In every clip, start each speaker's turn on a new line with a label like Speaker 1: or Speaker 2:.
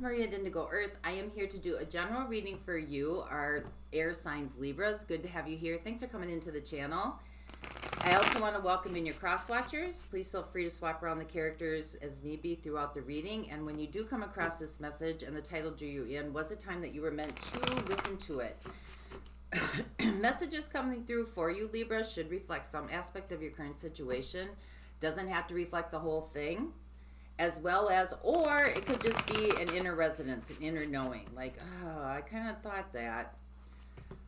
Speaker 1: Maria at Indigo Earth. I am here to do a general reading for you, our air signs Libras. Good to have you here. Thanks for coming into the channel. I also want to welcome in your cross watchers. Please feel free to swap around the characters as need be throughout the reading. And when you do come across this message and the title drew you in, was a time that you were meant to listen to it. Messages coming through for you, Libra, should reflect some aspect of your current situation. Doesn't have to reflect the whole thing. As well as, or it could just be an inner resonance, an inner knowing. Like, oh, I kind of thought that.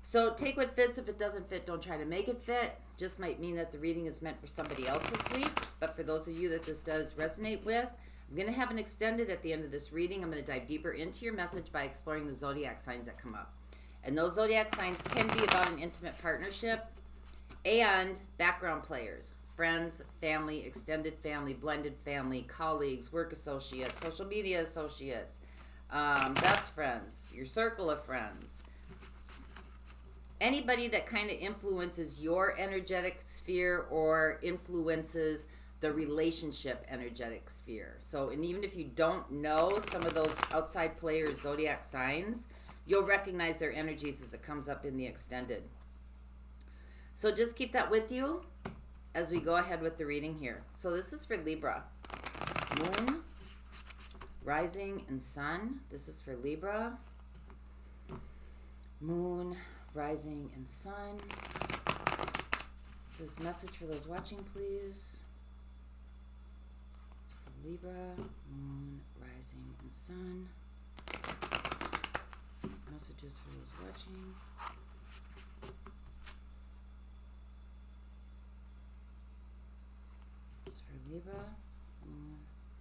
Speaker 1: So take what fits. If it doesn't fit, don't try to make it fit. Just might mean that the reading is meant for somebody else this week. But for those of you that this does resonate with, I'm going to have an extended at the end of this reading. I'm going to dive deeper into your message by exploring the zodiac signs that come up. And those zodiac signs can be about an intimate partnership and background players. Friends, family, extended family, blended family, colleagues, work associates, social media associates, best friends, your circle of friends. Anybody that kind of influences your energetic sphere or influences the relationship energetic sphere. So, and even if you don't know some of those outside players' zodiac signs, you'll recognize their energies as it comes up in the extended. So just keep that with you as we go ahead with the reading here. So this is for Libra. Moon, rising, and sun. This is for Libra. Moon, rising, and sun. This is message for those watching, please. It's for Libra, moon, rising, and sun. Messages for those watching. Libra, moon,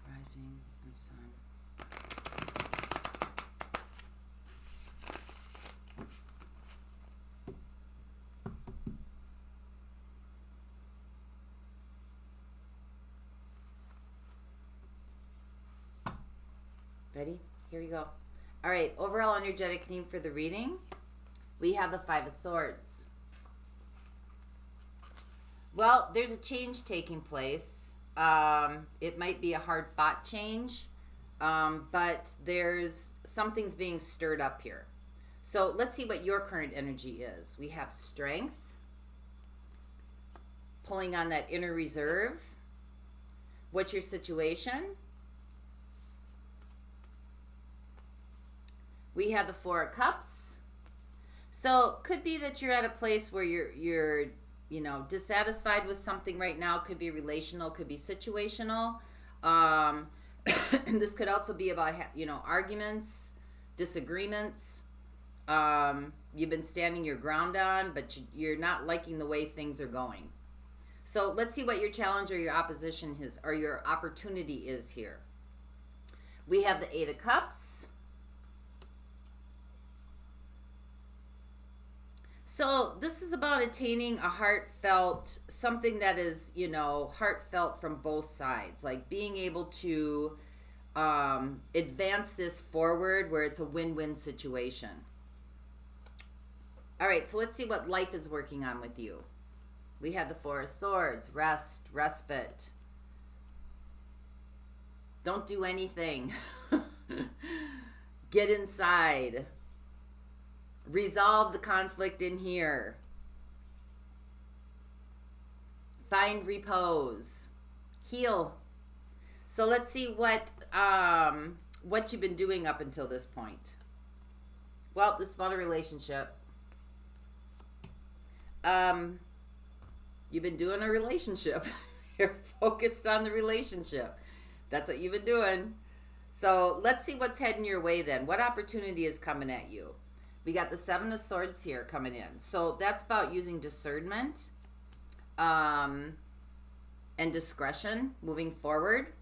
Speaker 1: rising, and sun. Ready? Here we go. All right, overall energetic theme for the reading. We have the Five of Swords. Well, there's a change taking place. It might be a hard-fought change, but something's being stirred up here. So let's see what your current energy is. We have strength, pulling on that inner reserve. What's your situation? We have the Four of Cups. So could be that you're at a place where you're dissatisfied with something right now. Could be relational, could be situational. This could also be about, arguments, disagreements. You've been standing your ground on, but you're not liking the way things are going. So let's see what your challenge or your opposition is, or your opportunity is here. We have the Eight of Cups. So this is about attaining a heartfelt, something that is, heartfelt from both sides. Like being able to advance this forward where it's a win-win situation. All right, so let's see what life is working on with you. We have the Four of Swords, rest, respite. Don't do anything. Get inside. Resolve the conflict in here. Find repose. Heal. So let's see what you've been doing up until this point. Well, this is about a relationship. You've been doing a relationship. You're focused on the relationship. That's what you've been doing. So let's see what's heading your way then. What opportunity is coming at you? We got the Seven of Swords here coming in. So that's about using discernment and discretion moving forward.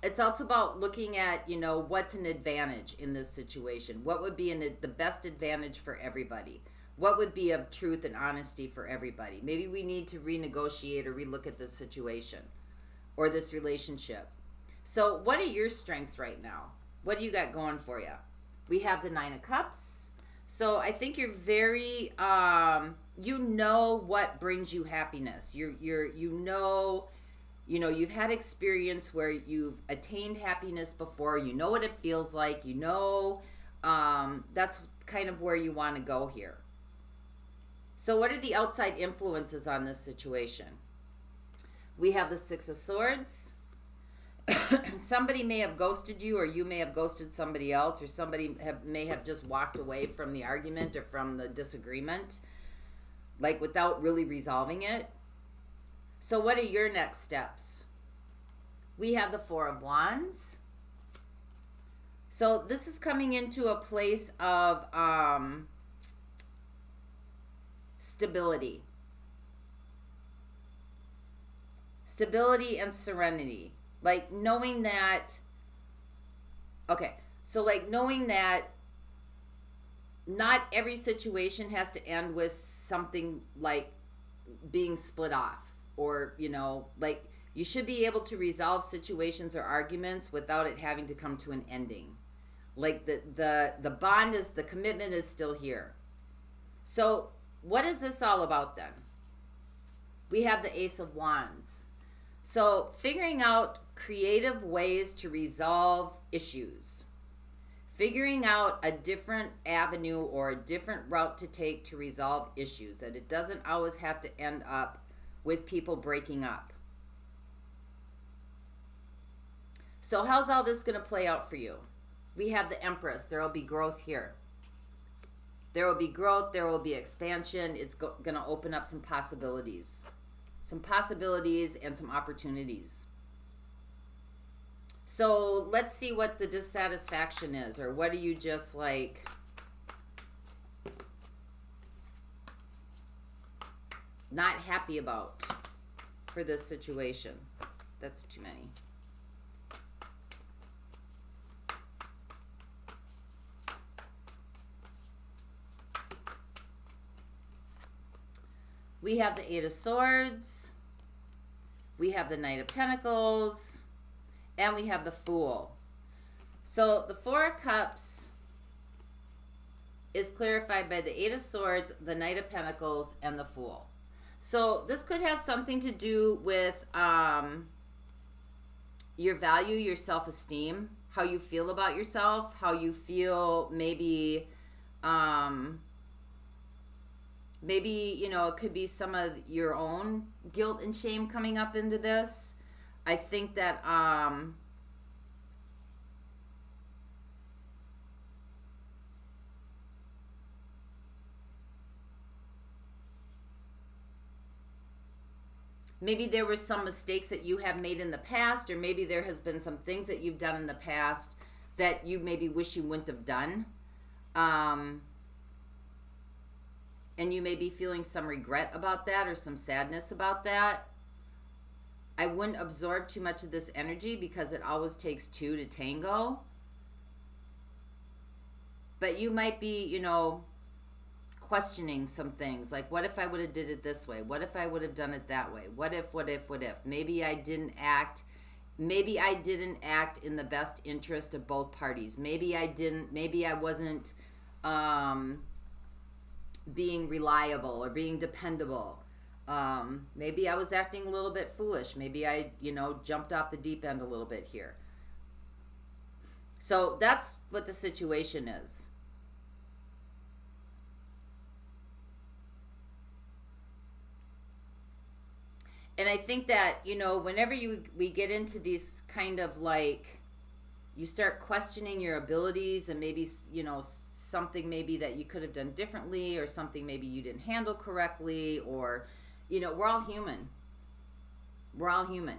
Speaker 1: It's also about looking at, what's an advantage in this situation. What would be the best advantage for everybody? What would be of truth and honesty for everybody? Maybe we need to renegotiate or relook at this situation or this relationship. So what are your strengths right now? What do you got going for you? We have the Nine of Cups. So I think you're very, what brings you happiness. you know, you've had experience where you've attained happiness before. You know what it feels like. You know, that's kind of where you want to go here. So what are the outside influences on this situation? We have the Six of Swords. Somebody may have ghosted you, or you may have ghosted somebody else, or somebody may have just walked away from the argument or from the disagreement, like without really resolving it. So what are your next steps? We have the Four of Wands. So this is coming into a place of stability. Stability and serenity. Like knowing that, okay, so like knowing that not every situation has to end with something like being split off, or, you know, like you should be able to resolve situations or arguments without it having to come to an ending. Like the bond is, the commitment is still here. So what is this all about then? We have the Ace of Wands. So figuring out creative ways to resolve issues. Figuring out a different avenue or a different route to take to resolve issues. That it doesn't always have to end up with people breaking up. So how's all this going to play out for you? We have the Empress. There will be growth here. There will be growth. There will be expansion. It's going to open up some possibilities. Some possibilities and some opportunities. So let's see what the dissatisfaction is, or what are you just like not happy about for this situation. That's too many. We have the Eight of Swords. We have the Knight of Pentacles. And we have the Fool. So the Four of Cups is clarified by the Eight of Swords, the Knight of Pentacles, and the Fool. So this could have something to do with your value, your self-esteem, how you feel about yourself, how you feel maybe, you know, it could be some of your own guilt and shame coming up into this. I think that maybe there were some mistakes that you have made in the past, or maybe there has been some things that you've done in the past that you maybe wish you wouldn't have done. And you may be feeling some regret about that, or some sadness about that. I wouldn't absorb too much of this energy, because it always takes two to tango. But you might be, you know, questioning some things. Like, what if I would have did it this way? What if I would have done it that way? What if? Maybe I didn't act in the best interest of both parties. Maybe I wasn't being reliable or being dependable. Maybe I was acting a little bit foolish. Maybe I, you know, jumped off the deep end a little bit here. So that's what the situation is. And I think that, you know, whenever we get into these kind of like, you start questioning your abilities, and maybe, you know, something maybe that you could have done differently, or something maybe you didn't handle correctly, or, you know, we're all human. We're all human.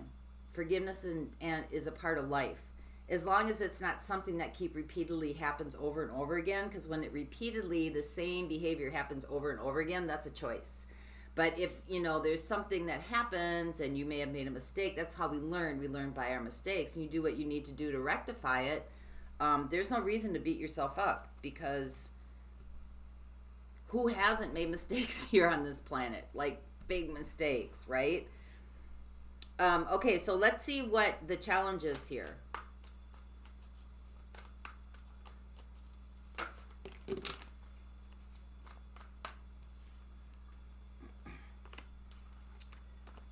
Speaker 1: Forgiveness and is a part of life. As long as it's not something that repeatedly happens over and over again, because when it repeatedly, the same behavior happens over and over again, that's a choice. But if, you know, there's something that happens and you may have made a mistake, that's how we learn. We learn by our mistakes, and you do what you need to do to rectify it. There's no reason to beat yourself up, because who hasn't made mistakes here on this planet? Like, big mistakes, right? Okay, so let's see what the challenge is here.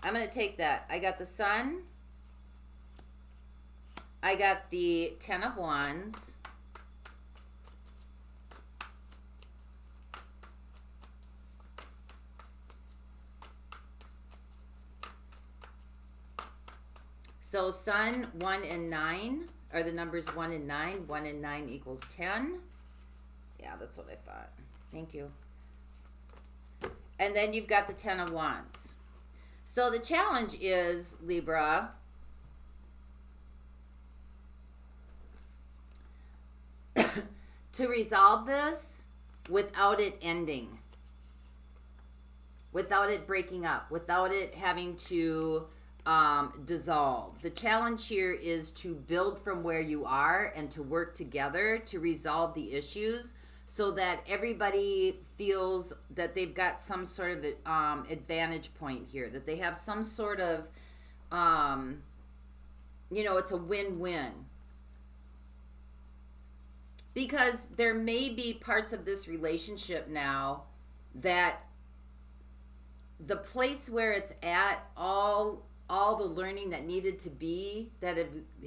Speaker 1: I'm going to take that. I got the Sun. I got the Ten of Wands. So Sun, 1 and 9 are the numbers 1 and 9. 1 and 9 equals 10. Yeah, that's what I thought. Thank you. And then you've got the Ten of Wands. So the challenge is, Libra, to resolve this without it ending, without it breaking up, without it having to dissolve. The challenge here is to build from where you are and to work together to resolve the issues so that everybody feels that they've got some sort of advantage point here, that they have some sort of, it's a win-win. Because there may be parts of this relationship now that the place where it's at, all the learning that needed to be, that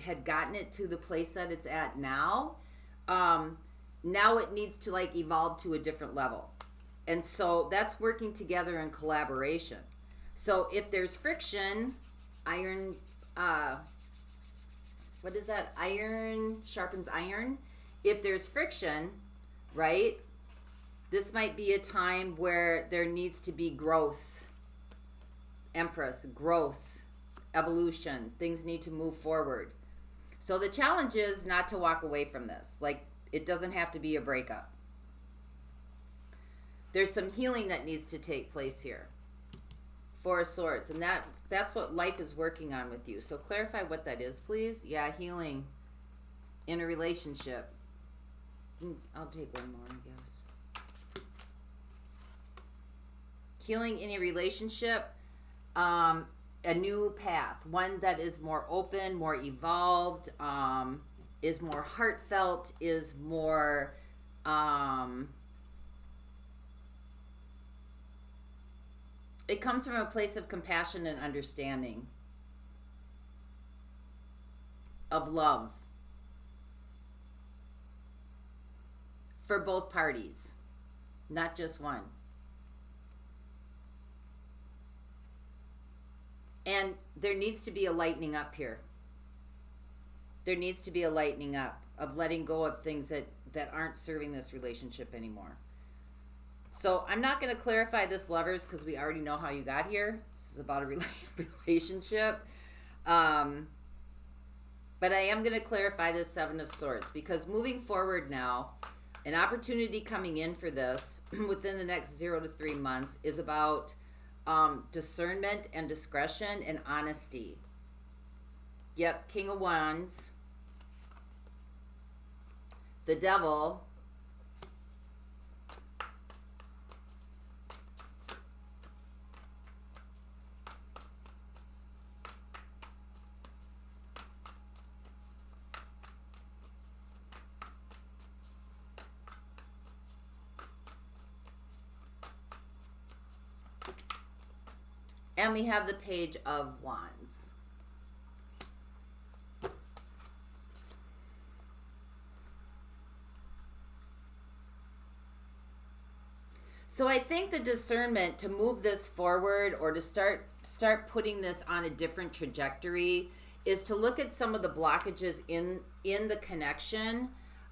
Speaker 1: had gotten it to the place that it's at now, now it needs to like evolve to a different level. And so that's working together in collaboration. So if there's friction, iron, what is that? Iron sharpens iron. If there's friction, right, this might be a time where there needs to be growth, Empress, growth, evolution. Things need to move forward. So the challenge is not to walk away from this. Like, it doesn't have to be a breakup. There's some healing that needs to take place here. Four of Swords. And that's what life is working on with you. So clarify what that is, please. Yeah, healing in a relationship. I'll take one more, I guess. Healing in a relationship, a new path, one that is more open, more evolved, is more heartfelt, is more, it comes from a place of compassion and understanding, of love. For both parties, not just one. And there needs to be a lightening up here. There needs to be a lightening up of letting go of things that aren't serving this relationship anymore. So I'm not going to clarify this, lovers, because we already know how you got here. This is about a relationship. But I am going to clarify this Seven of Swords, because moving forward now, an opportunity coming in for this within the next 0 to 3 months is about discernment and discretion and honesty. Yep, King of Wands, the Devil, and we have the Page of Wands. So I think the discernment to move this forward, or to start putting this on a different trajectory, is to look at some of the blockages in the connection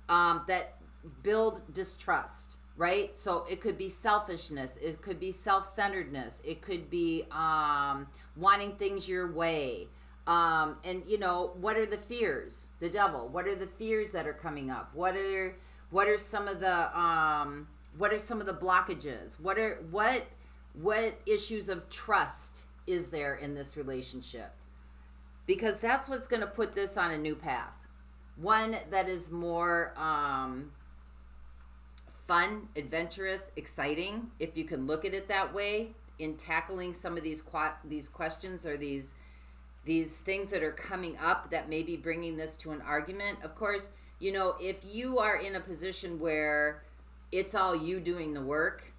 Speaker 1: that build distrust. Right? So it could be selfishness. It could be self-centeredness. It could be wanting things your way. And, what are the fears? The Devil. What are the fears that are coming up? What are some of the blockages? What issues of trust is there in this relationship? Because that's what's going to put this on a new path. One that is more fun, adventurous, exciting, if you can look at it that way, in tackling some of these questions or these things that are coming up that may be bringing this to an argument. Of course, if you are in a position where it's all you doing the work,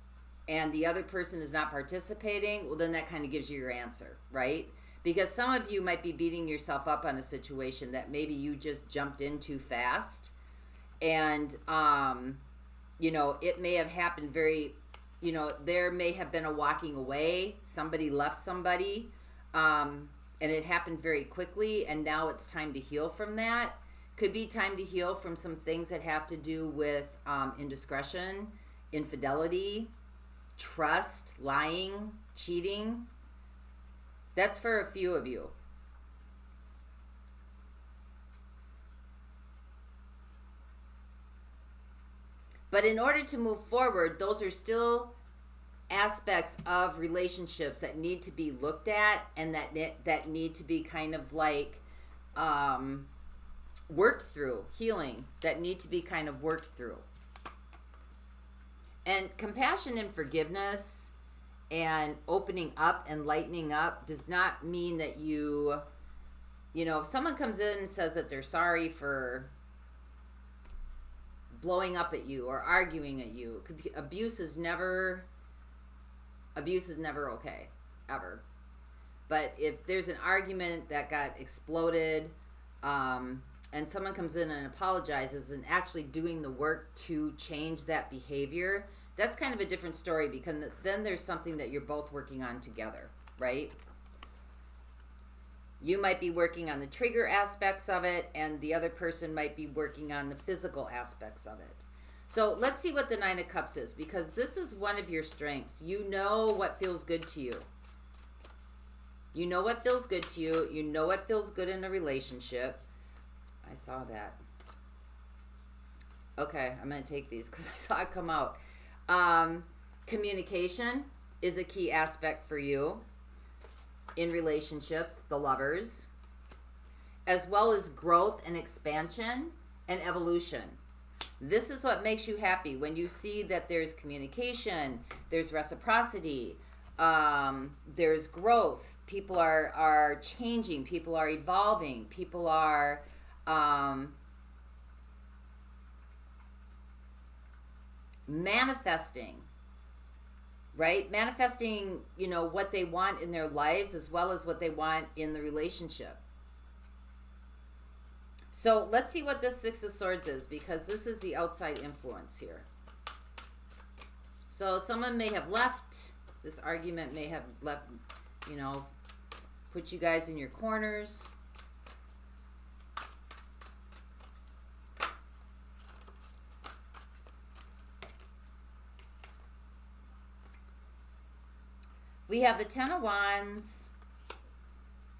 Speaker 1: and the other person is not participating, well, then that kind of gives you your answer, right? Because some of you might be beating yourself up on a situation that maybe you just jumped in too fast. And, you know, it may have happened very, you know, there may have been a walking away. Somebody left somebody, and it happened very quickly, and now it's time to heal from that. Could be time to heal from some things that have to do with indiscretion, infidelity, trust, lying, cheating. That's for a few of you. But in order to move forward, those are still aspects of relationships that need to be looked at, and that need to be kind of like worked through, healing, that need to be kind of worked through. And compassion and forgiveness and opening up and lightening up does not mean that you know, if someone comes in and says that they're sorry for blowing up at you or arguing at you, abuse is never okay, ever. But if there's an argument that got exploded, and someone comes in and apologizes and actually doing the work to change that behavior, that's kind of a different story, because then there's something that you're both working on together, right? You might be working on the trigger aspects of it, and the other person might be working on the physical aspects of it. So let's see what the Nine of Cups is, because this is one of your strengths. You know what feels good to you. You know what feels good to you. You know what feels good in a relationship. I saw that. Okay, I'm going to take these because I saw it come out. Communication is a key aspect for you in relationships, the lovers, as well as growth and expansion and evolution. This is what makes you happy, when you see that there's communication, there's reciprocity, there's growth. People are changing, people are evolving, people are manifesting, right? Manifesting, you know, what they want in their lives as well as what they want in the relationship. So let's see what this Six of Swords is, because this is the outside influence here. So someone may have left. This argument may have left, you know, put you guys in your corners. We have the Ten of Wands.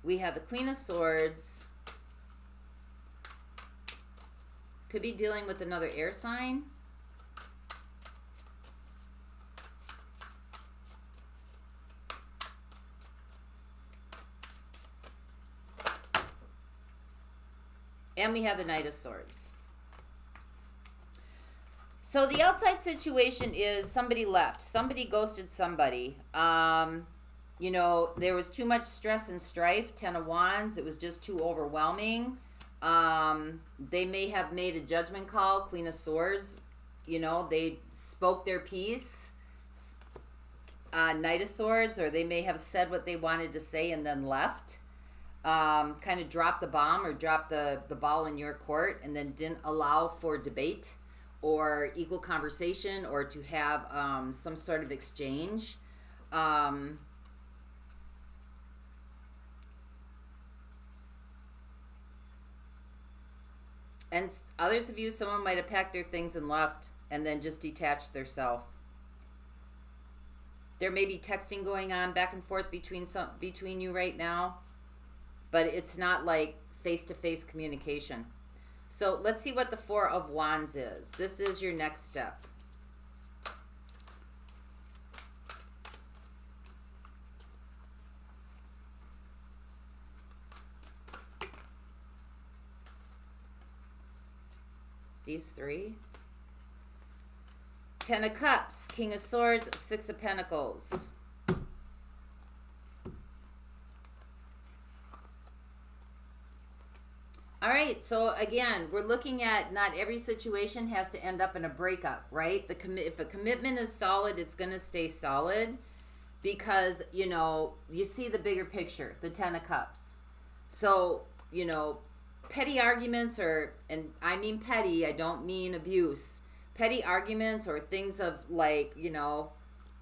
Speaker 1: We have the Queen of Swords. Could be dealing with another air sign. And we have the Knight of Swords. So the outside situation is somebody left. Somebody ghosted somebody. You know, there was too much stress and strife. Ten of Wands. It was just too overwhelming. They may have made a judgment call. Queen of Swords. You know, they spoke their piece. Knight of Swords. Or they may have said what they wanted to say and then left. Kind of dropped the bomb or dropped the ball in your court and then didn't allow for debate or equal conversation, or to have some sort of exchange. And others of you, someone might have packed their things and left and then just detached their self. There may be texting going on back and forth between you right now, but it's not like face-to-face communication. So let's see what the Four of Wands is. This is your next step. These three. Ten of Cups, King of Swords, Six of Pentacles. All right, right? So again, we're looking at not every situation has to end up in a breakup, right? If a commitment is solid, it's going to stay solid because, you know, you see the bigger picture, the 10 of Cups. So, you know, petty arguments and I mean petty, I don't mean abuse. Petty arguments or things of like, you know,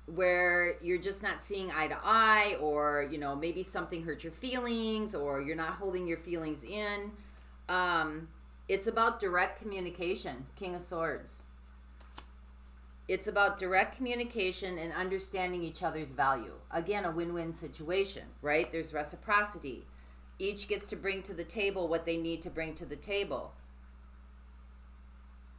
Speaker 1: where you're just not seeing eye to eye, or, you know, maybe something hurt your feelings, or you're not holding your feelings in. It's about direct communication, King of Swords. It's about direct communication and understanding each other's value. Again, a win-win situation, right? There's reciprocity. Each gets to bring to the table what they need to bring to the table.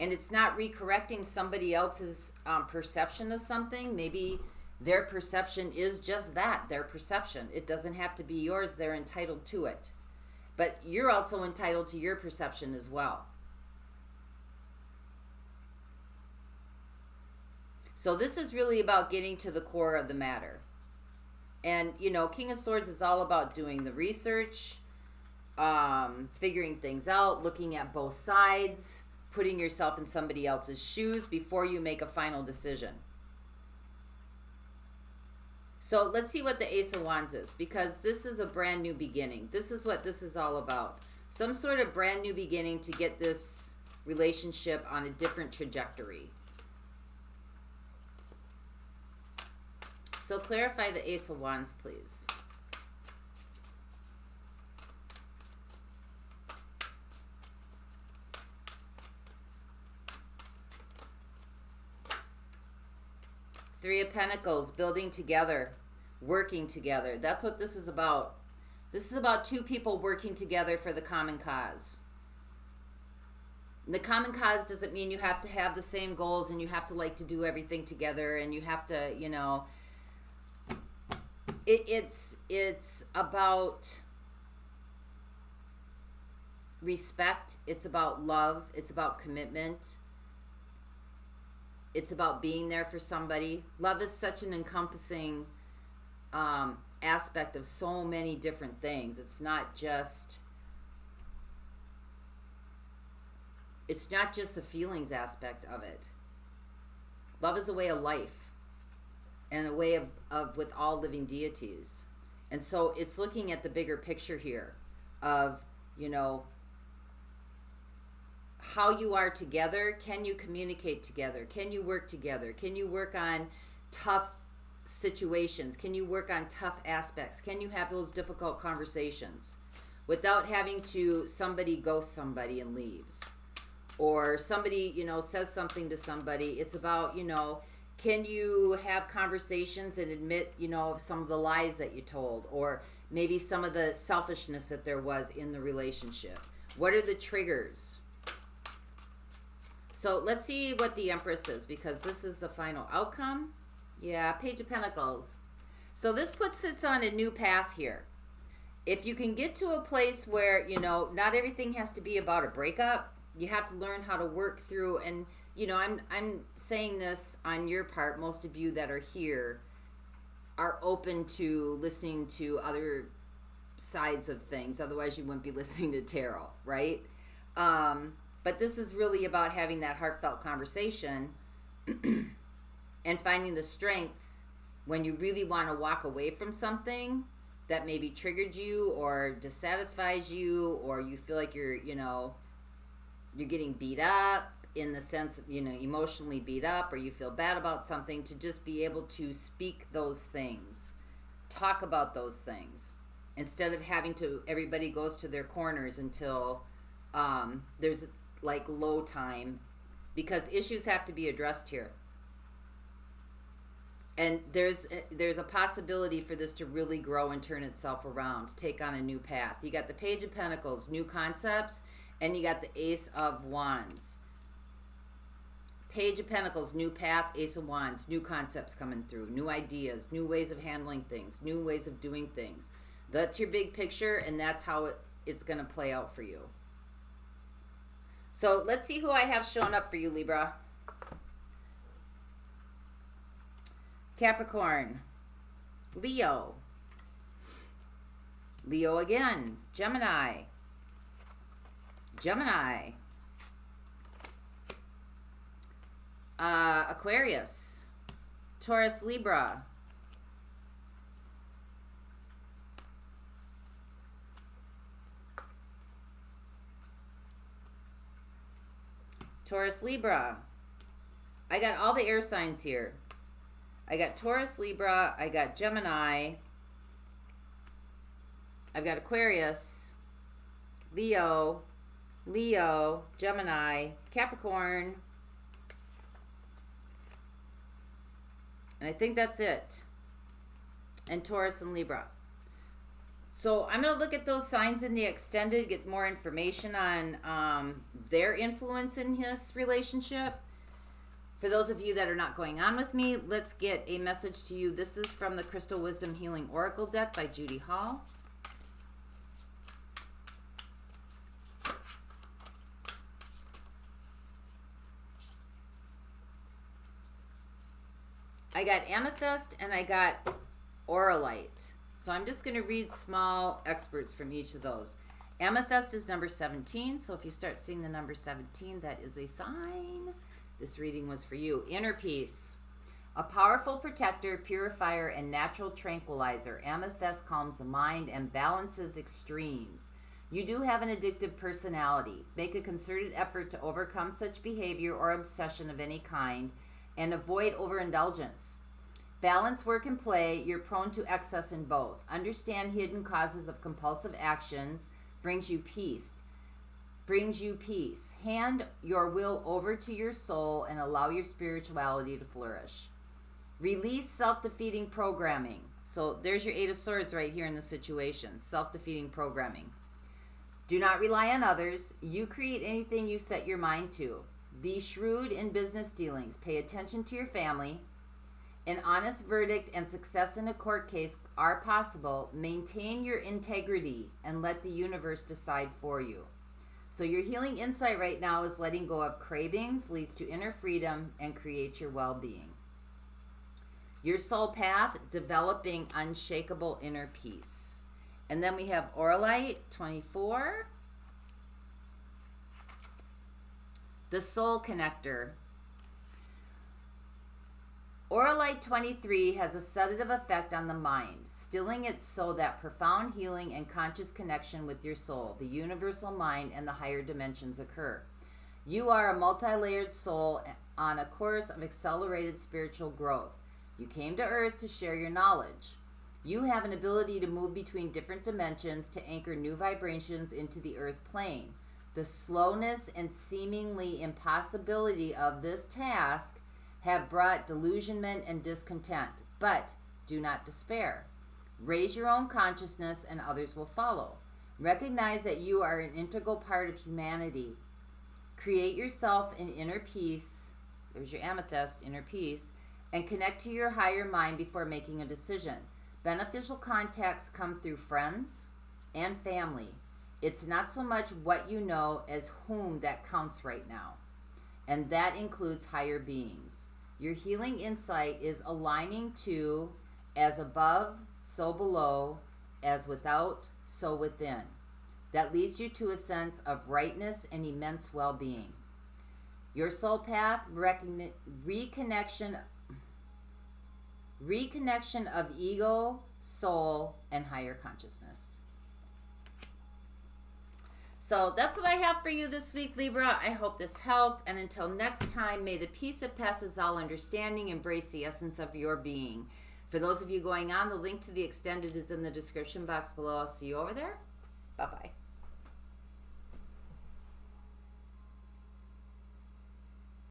Speaker 1: And it's not recorrecting somebody else's perception of something. Maybe their perception is just that, their perception. It doesn't have to be yours. They're entitled to it. But you're also entitled to your perception as well. So this is really about getting to the core of the matter. And, you know, King of Swords is all about doing the research, figuring things out, looking at both sides, putting yourself in somebody else's shoes before you make a final decision. So let's see what the Ace of Wands is, because this is a brand new beginning. This is what this is all about. Some sort of brand new beginning to get this relationship on a different trajectory. So clarify the Ace of Wands, please. Three of Pentacles, building together, working together. That's what this is about. This is about two people working together for the common cause. And the common cause doesn't mean you have to have the same goals and you have to like to do everything together and you have to, you know, it's about respect. It's about love. It's about commitment. It's about being there for somebody. Love is such an encompassing aspect of so many different things. It's not just the feelings aspect of it. Love is a way of life and a way of with all living deities. And so it's looking at the bigger picture here of, you know, how you are together. Can you communicate together? Can you work together? Can you work on tough situations? Can you work on tough aspects? Can you have those difficult conversations without having to somebody ghost somebody and leaves? Or somebody, you know, says something to somebody. It's about, you know, can you have conversations and admit, you know, some of the lies that you told, or maybe some of the selfishness that there was in the relationship? What are the triggers? So let's see what the Empress is, because this is the final outcome. Yeah, Page of Pentacles. So this puts it on a new path here. If you can get to a place where, you know, not everything has to be about a breakup. You have to learn how to work through, and, you know, I'm saying this on your part. Most of you that are here are open to listening to other sides of things. Otherwise, you wouldn't be listening to tarot, right? But this is really about having that heartfelt conversation and finding the strength when you really want to walk away from something that maybe triggered you or dissatisfies you, or you feel like you're, you know, you're getting beat up in the sense of, you know, emotionally beat up, or you feel bad about something, to just be able to speak those things, talk about those things, instead of having to, everybody goes to their corners until there's like low time, because issues have to be addressed here. And there's a possibility for this to really grow and turn itself around, to take on a new path. You got the Page of Pentacles, new concepts, and you got the Ace of Wands. Page of Pentacles, new path, Ace of Wands, new concepts coming through, new ideas, new ways of handling things, new ways of doing things. That's your big picture, and that's how it's going to play out for you. So let's see who I have showing up for you, Libra. Capricorn, Leo, Leo again, Gemini, Gemini, Aquarius, Taurus, Libra, Taurus, Libra. I got all the air signs here. I got Taurus, Libra, I got Gemini, I've got Aquarius, Leo, Gemini, Capricorn, and I think that's it. And Taurus and Libra. So I'm going to look at those signs in the extended, get more information on their influence in this relationship. For those of you that are not going on with me, let's get a message to you. This is from the Crystal Wisdom Healing Oracle deck by Judy Hall. I got Amethyst and I got Auralite. So I'm just going to read small excerpts from each of those. Amethyst is number 17. So if you start seeing the number 17, that is a sign. This reading was for you. Inner peace. A powerful protector, purifier, and natural tranquilizer. Amethyst calms the mind and balances extremes. You do have an addictive personality. Make a concerted effort to overcome such behavior or obsession of any kind and avoid overindulgence. Balance work and play. You're prone to excess in both. Understand hidden causes of compulsive actions. Brings you peace. Hand your will over to your soul and allow your spirituality to flourish. Release self-defeating programming. So there's your 8 of Swords right here in the situation. Self-defeating programming. Do not rely on others. You create anything you set your mind to. Be shrewd in business dealings. Pay attention to your family. An honest verdict and success in a court case are possible. Maintain your integrity and let the universe decide for you. So your healing insight right now is letting go of cravings, leads to inner freedom, and creates your well-being. Your soul path, developing unshakable inner peace. And then we have Auralite, 24. The soul connector. Auralite 23 has a sedative effect on the mind, stilling it so that profound healing and conscious connection with your soul, the universal mind, and the higher dimensions occur. You are a multi-layered soul on a course of accelerated spiritual growth. You came to Earth to share your knowledge. You have an ability to move between different dimensions to anchor new vibrations into the Earth plane. The slowness and seemingly impossibility of this task have brought delusionment and discontent, but do not despair. Raise your own consciousness and others will follow. Recognize that you are an integral part of humanity. Create yourself an inner peace, there's your amethyst, inner peace, and connect to your higher mind before making a decision. Beneficial contacts come through friends and family. It's not so much what you know as whom that counts right now, and that includes higher beings. Your healing insight is aligning to as above, so below, as without, so within. That leads you to a sense of rightness and immense well-being. Your soul path, reconnection of ego, soul, and higher consciousness. So that's what I have for you this week, Libra. I hope this helped. And until next time, may the peace that passes all understanding embrace the essence of your being. For those of you going on, the link to the extended is in the description box below. I'll see you over there. Bye-bye.